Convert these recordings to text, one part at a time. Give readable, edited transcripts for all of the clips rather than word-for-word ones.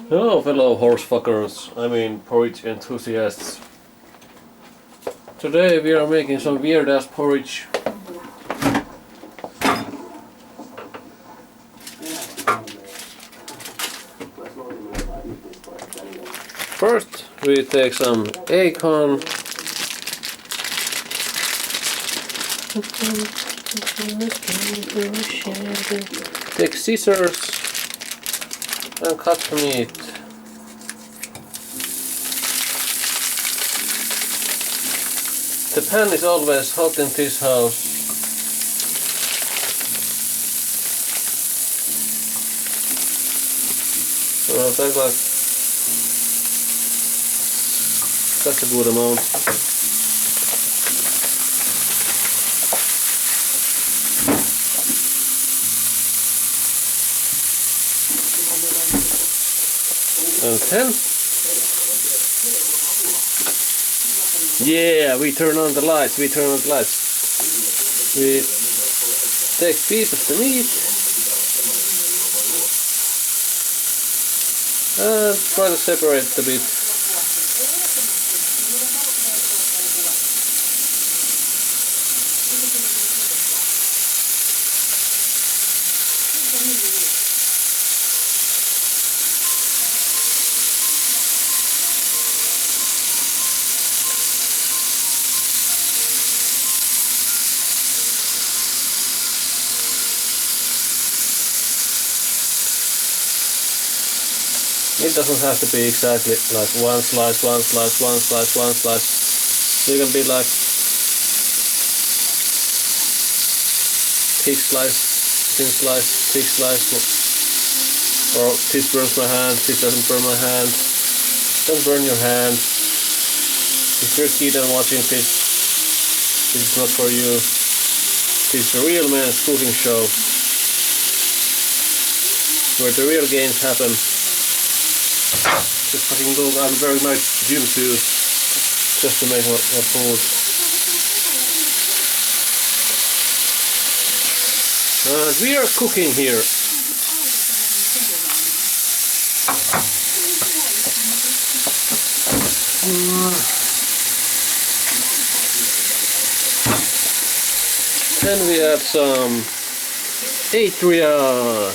Hello, fellow horse fuckers, I mean porridge enthusiasts. Today we are making some weird ass porridge. First we take some acorn. Take scissors and cut the meat. The pan is always hot in this house. So I'll take like such a good amount. And then, yeah, we turn on the lights, we take a piece of the meat and try to separate the bit. It doesn't have to be exactly like one slice. You can be like thick slice, thin slice, thick slice, or this burns my hand, this doesn't burn my hand. Don't burn your hand. If you're a kid and watching this is not for you. This is a real man's cooking show where the real games happen. Just fucking look, I'm wearing my gym shoes just to make my food. And we are cooking here. Then we have some Atria,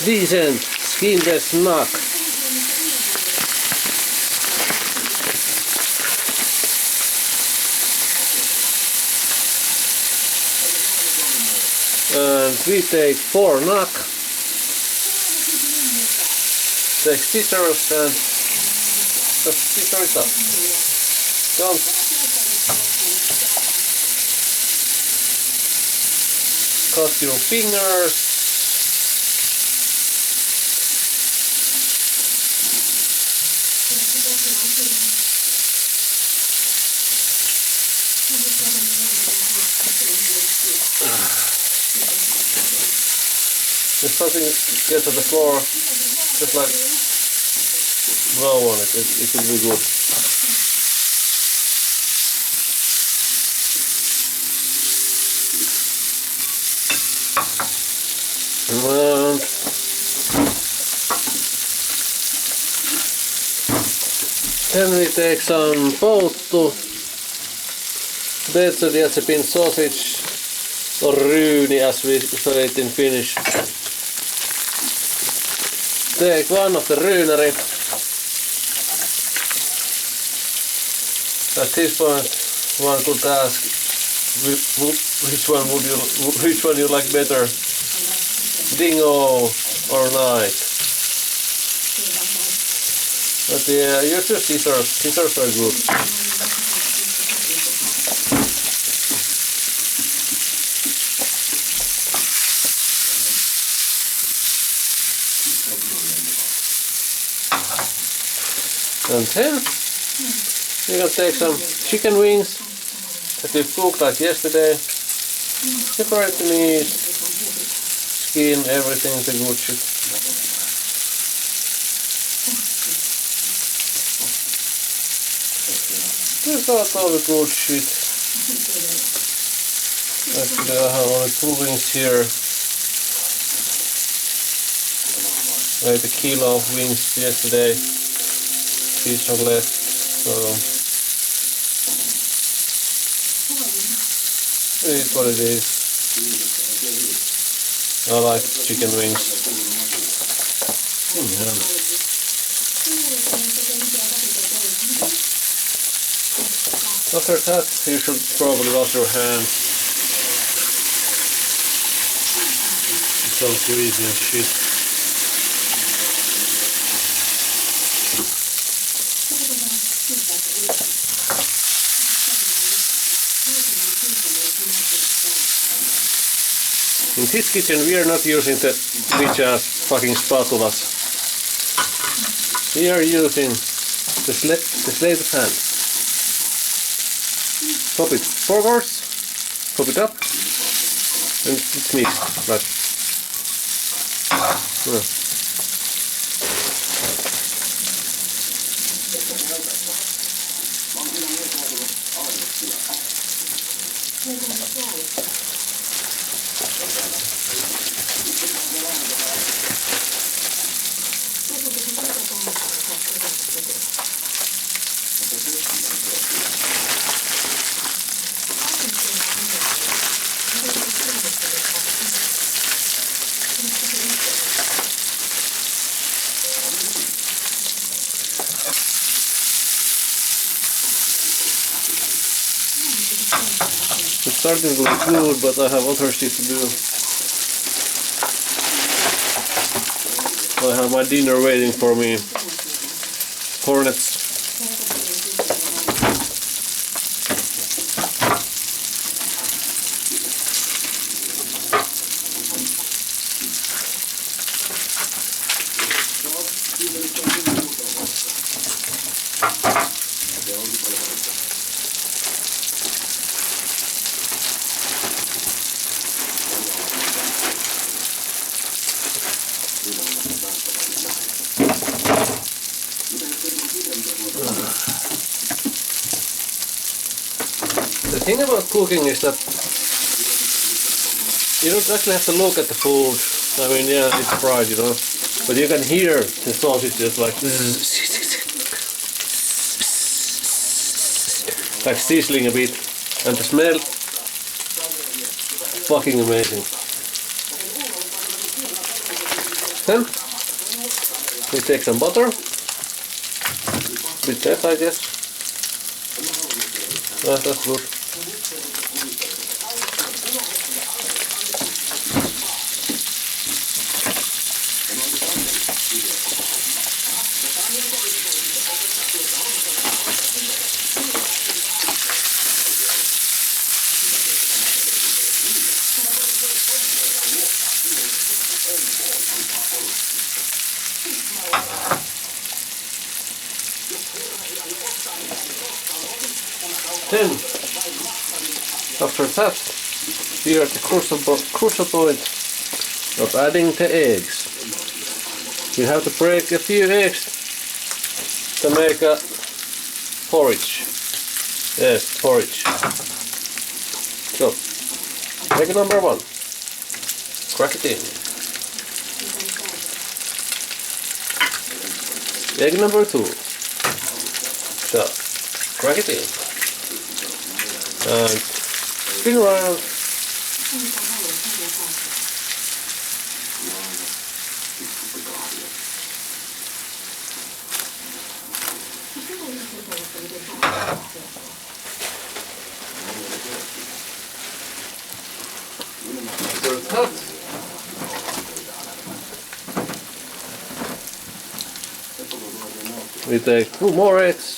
decent skinless snack. And we take 4 knack, take scissors and just scissor it up. Don't cut your fingers. If something gets on the floor, just like blow on it, it will be good. And then we take some poltto, benzodiazepine sausage, or ryyni as we say it in Finnish. Take one of the ryynäri. At this point, one could ask which one you like better, dingo or night. But yeah, use your scissors. Scissors are good. And then you can take some chicken wings that we cooked like yesterday. Separate the meat, skin, everything, the good shit. Take out all the good shit. Actually I have only 2 wings here. I ate a kilo of wings yesterday. Fish are left, so it is what it is. I like chicken wings. Yeah. After that, you should probably wash your hands. It's all greasy and shit. In this kitchen we are not using the bitch-ass fucking spatulas. We are using the sleight of hand. Pop it forwards, pop it up, and it's mixed. Like, it's starting to look good, but I have other shit to do. I have my dinner waiting for me. Hornets. The thing about cooking is that you don't actually have to look at the food. I mean, yeah, it's fried, you know, but you can hear the sausage just like sizzling a bit, and the smell, fucking amazing. Then we take some butter, with that, I guess. Ah, that's good. Then, after that, we are at the crucial point of adding the eggs. You have to break a few eggs to make a porridge. Yes, porridge. So, egg number 1. Crack it in. Egg number 2. So, crack it in. And spin around. Cut. We take 2 more eggs.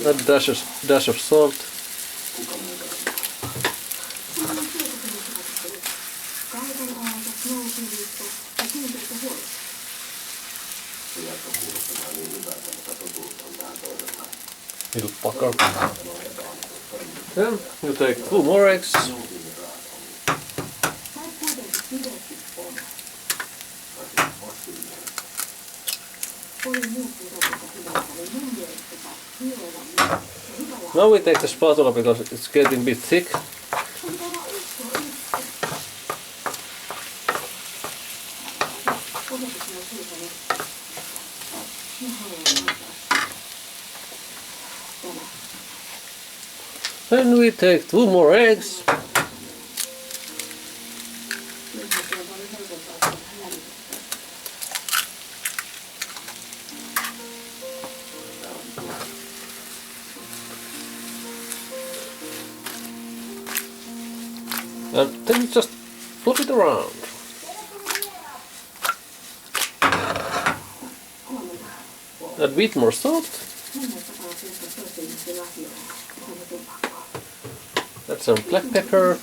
A dash of salt. Little pucker. Then you take 2 more eggs. Now we take the spatula because it's getting a bit thick. Then we take 2 more eggs. And then just flip it around. Add a bit more salt. Add some black pepper.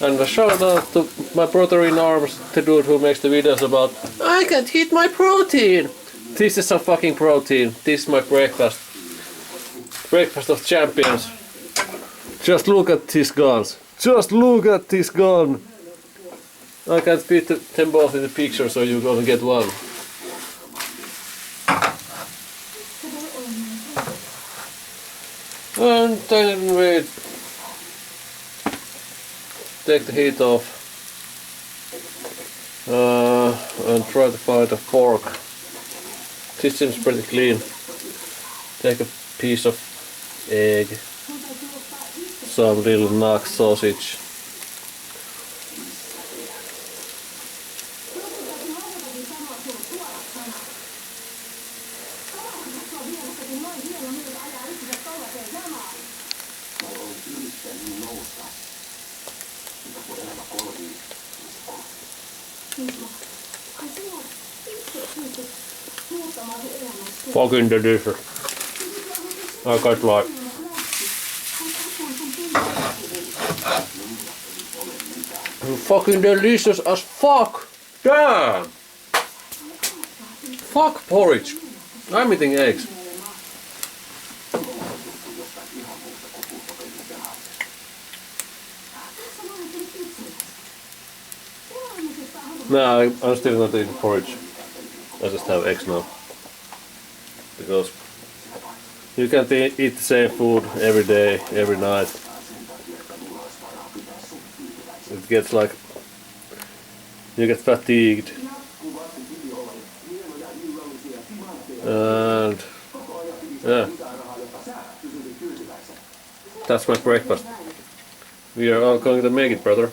And a shout out to my brother in arms, the dude who makes the videos about I can't eat my protein. This is some fucking protein. This is my breakfast. Breakfast of champions. Just look at these guns. Just look at this gun. I can't fit them both in the picture, so you're gonna get one. And then we take the heat off and try to find a fork. This seems pretty clean. Take a piece of egg, some little nug sausage. Fucking delicious. I can't lie. Fucking delicious as fuck. Damn. Fuck porridge. I'm eating eggs. No, I'm still not eating porridge. I just have eggs now. Because you can't eat the same food every day, every night. It gets like, you get fatigued. And yeah, that's my breakfast. We are all going to make it, brother.